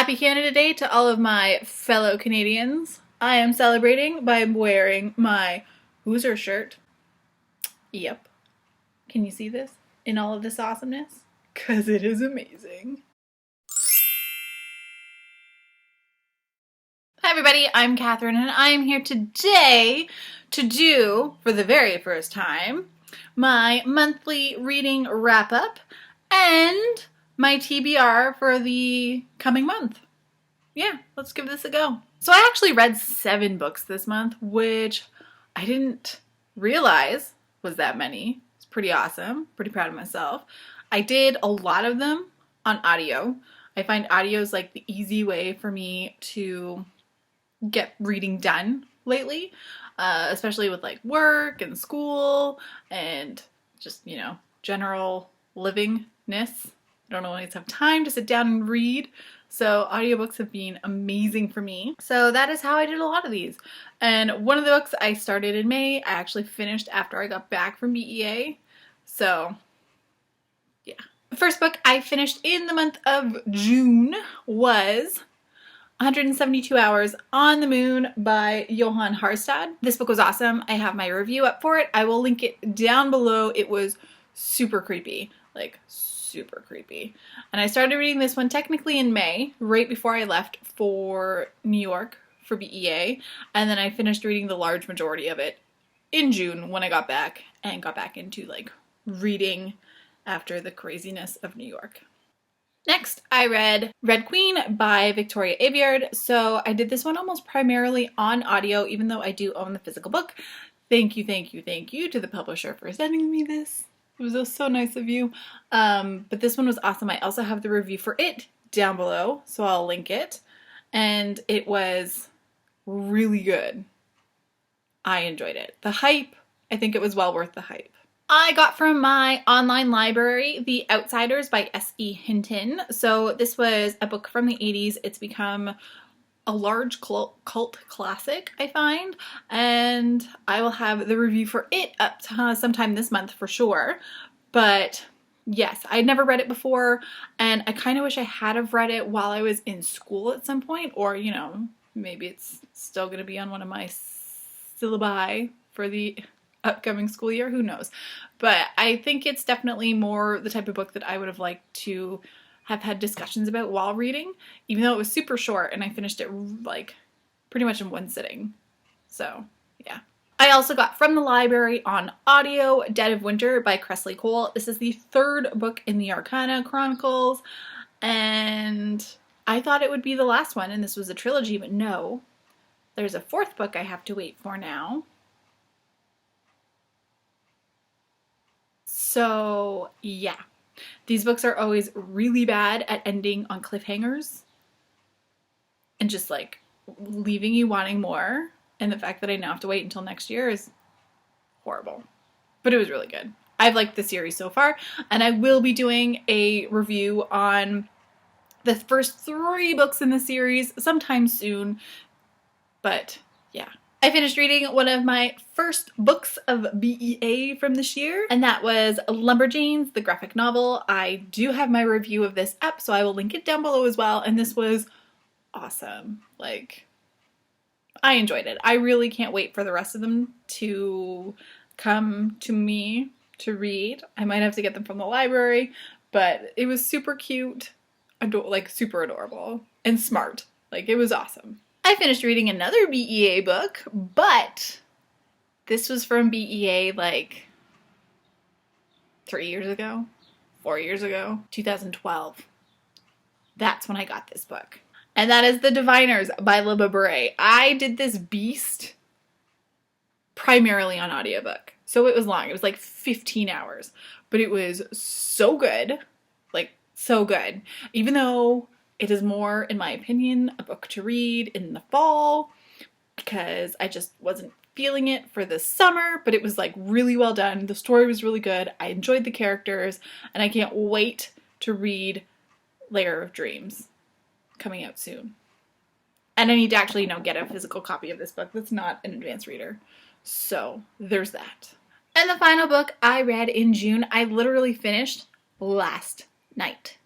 Happy Canada Day to all of my fellow Canadians. I am celebrating by wearing my Hoosier shirt. Yep. Can you see this in all of this awesomeness? Because it is amazing. Hi everybody, I'm Catherine and I'm here today to do, for the very first time, my monthly reading wrap-up and my TBR for the coming month. Yeah, let's give this a go. So I actually read 7 books this month, which I didn't realize was that many. It's pretty awesome. Pretty proud of myself. I did a lot of them on audio. I find audio is like the easy way for me to get reading done lately, especially with like work and school and just, general livingness. I don't always have time to sit down and read, so audiobooks have been amazing for me. So that is how I did a lot of these. And one of the books I started in May, I actually finished after I got back from BEA. So, yeah. The first book I finished in the month of June was 172 Hours on the Moon by Johan Harstad. This book was awesome. I have my review up for it. I will link it down below. It was super creepy. Like, super creepy. And I started reading this one technically in May, right before I left for New York for BEA. And then I finished reading the large majority of it in June when I got back and got back into like reading after the craziness of New York. Next, I read Red Queen by Victoria Aveyard. So I did this one almost primarily on audio, even though I do own the physical book. Thank you to the publisher for sending me this. It was so nice of you. But this one was awesome. I also have the review for it down below, so I'll link it. And it was really good. I enjoyed it. The hype, I think it was well worth the hype. I got from my online library The Outsiders by S.E. Hinton. So this was a book from the 80s. It's become a large cult classic, I find, and I will have the review for it up sometime this month for sure. But yes, I'd never read it before, and I kind of wish I had have read it while I was in school at some point, or, maybe it's still going to be on one of my syllabi for the upcoming school year, who knows. But I think it's definitely more the type of book that I would have liked to have had discussions about while reading, even though it was super short and I finished it like pretty much in one sitting. So, yeah. I also got from the library on audio Dead of Winter by Cressley Cole. This is the 3rd book in the Arcana Chronicles, and I thought it would be the last one and this was a trilogy, but no. There's a 4th book I have to wait for now. So, yeah. These books are always really bad at ending on cliffhangers and just like leaving you wanting more. And the fact that I now have to wait until next year is horrible. But it was really good. I've liked the series so far, and I will be doing a review on the first 3 books in the series sometime soon. But yeah. I finished reading one of my first books of BEA from this year, and that was Lumberjanes, the graphic novel. I do have my review of this up, so I will link it down below as well, and this was awesome. Like, I enjoyed it. I really can't wait for the rest of them to come to me to read. I might have to get them from the library, but it was super cute, super adorable, and smart. Like, it was awesome. I finished reading another BEA book, but this was from BEA like 3 years ago, 4 years ago, 2012. That's when I got this book. And that is The Diviners by Lumberjanes. I did this beast primarily on audiobook. So it was long. It was like 15 hours. But it was so good. Like, so good. Even though it is more, in my opinion, a book to read in the fall because I just wasn't feeling it for the summer, but it was like really well done. The story was really good. I enjoyed the characters, and I can't wait to read Layer of Dreams coming out soon. And I need to actually, get a physical copy of this book that's not an advanced reader. So there's that. And the final book I read in June, I literally finished last night.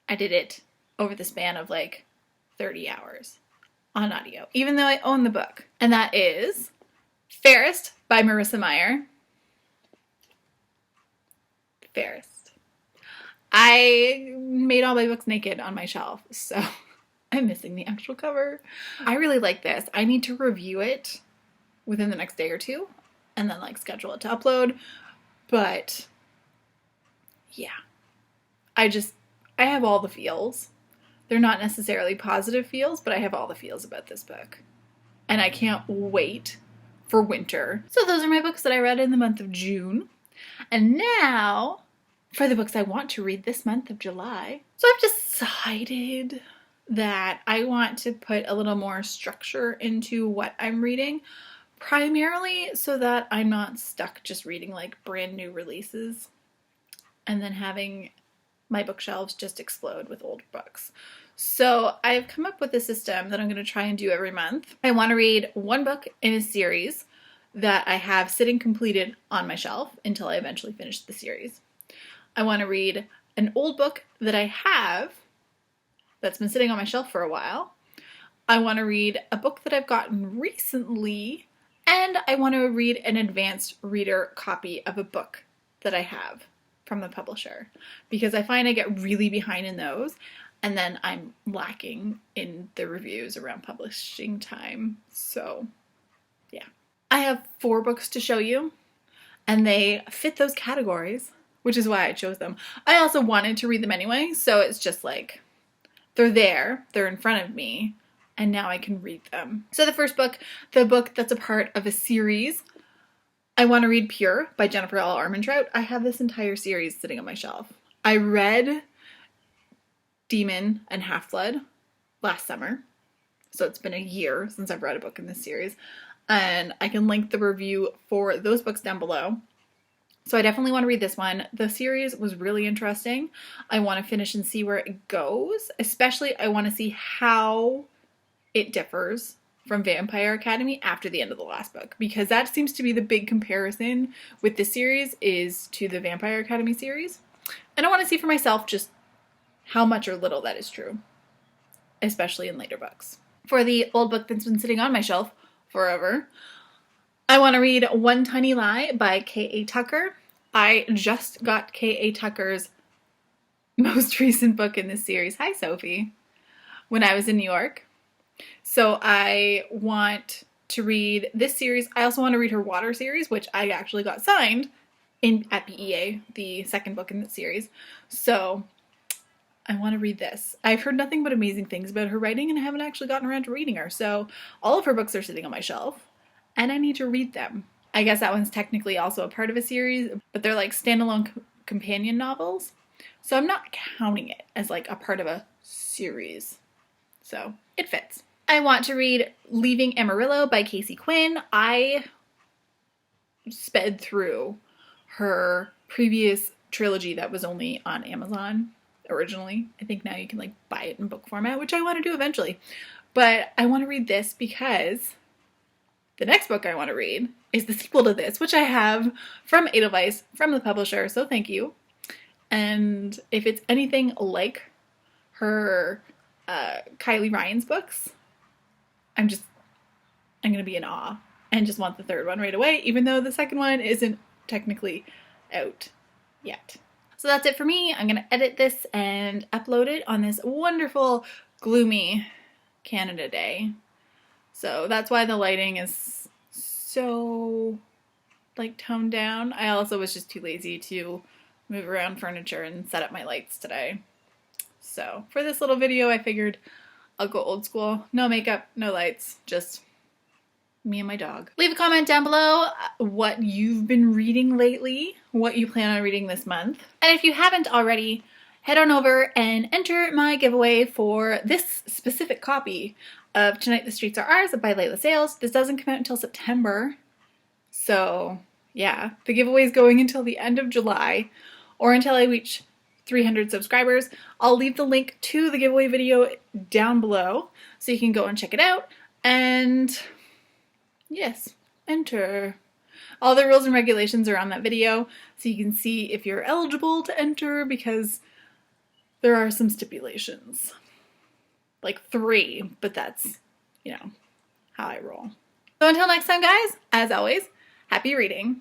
I did it over the span of like 30 hours on audio, even though I own the book. And that is Fairest by Marissa Meyer. Fairest. I made all my books naked on my shelf, so I'm missing the actual cover. I really like this. I need to review it within the next day or two and then like schedule it to upload. But yeah, I have all the feels. They're not necessarily positive feels, but I have all the feels about this book. And I can't wait for winter. So those are my books that I read in the month of June. And now for the books I want to read this month of July. So I've decided that I want to put a little more structure into what I'm reading, primarily so that I'm not stuck just reading like brand new releases and then having my bookshelves just explode with old books. So I've come up with a system that I'm going to try and do every month. I want to read one book in a series that I have sitting completed on my shelf until I eventually finish the series. I want to read an old book that I have that's been sitting on my shelf for a while. I want to read a book that I've gotten recently, and I want to read an advanced reader copy of a book that I have from the publisher, because I find I get really behind in those, and then I'm lacking in the reviews around publishing time. So yeah, I have 4 books to show you, and they fit those categories, which is why I chose them. I also wanted to read them anyway, so it's just like they're there, they're in front of me, and now I can read them. So the first book, the book that's a part of a series, I want to read Pure by Jennifer L. Armentrout. I have this entire series sitting on my shelf. I read Demon and Half-Blood last summer, so it's been a year since I've read a book in this series, and I can link the review for those books down below. So I definitely want to read this one. The series was really interesting. I want to finish and see where it goes. Especially, I want to see how it differs from Vampire Academy after the end of the last book, because that seems to be the big comparison with this series is to the Vampire Academy series. And I want to see for myself just how much or little that is true, especially in later books. For the old book that's been sitting on my shelf forever, I want to read One Tiny Lie by K.A. Tucker. I just got K.A. Tucker's most recent book in this series, hi Sophie, when I was in New York. So I want to read this series. I also want to read her Water series, which I actually got signed at BEA, the second book in the series. So I want to read this. I've heard nothing but amazing things about her writing, and I haven't actually gotten around to reading her. So all of her books are sitting on my shelf, and I need to read them. I guess that one's technically also a part of a series, but they're like standalone companion novels. So I'm not counting it as like a part of a series. So it fits. I want to read Leaving Amarillo by Casey Quinn. I sped through her previous trilogy that was only on Amazon originally. I think now you can like buy it in book format, which I want to do eventually. But I want to read this because the next book I want to read is the sequel to this, which I have from Edelweiss, from the publisher, so thank you. And if it's anything like her Kylie Ryan's books, I'm going to be in awe and just want the third one right away, even though the second one isn't technically out yet. So that's it for me. I'm going to edit this and upload it on this wonderful, gloomy Canada day. So that's why the lighting is so, like, toned down. I also was just too lazy to move around furniture and set up my lights today. So for this little video, I figured I'll go old school. No makeup, no lights, just me and my dog. Leave a comment down below what you've been reading lately, what you plan on reading this month. And if you haven't already, head on over and enter my giveaway for this specific copy of Tonight the Streets Are Ours by Layla Sales. This doesn't come out until September. So yeah, the giveaway is going until the end of July or until I reach 300 subscribers. I'll leave the link to the giveaway video down below so you can go and check it out. And yes, enter. All the rules and regulations are on that video so you can see if you're eligible to enter, because there are some stipulations. like 3, but that's, you know, how I roll. So until next time, guys, as always, happy reading.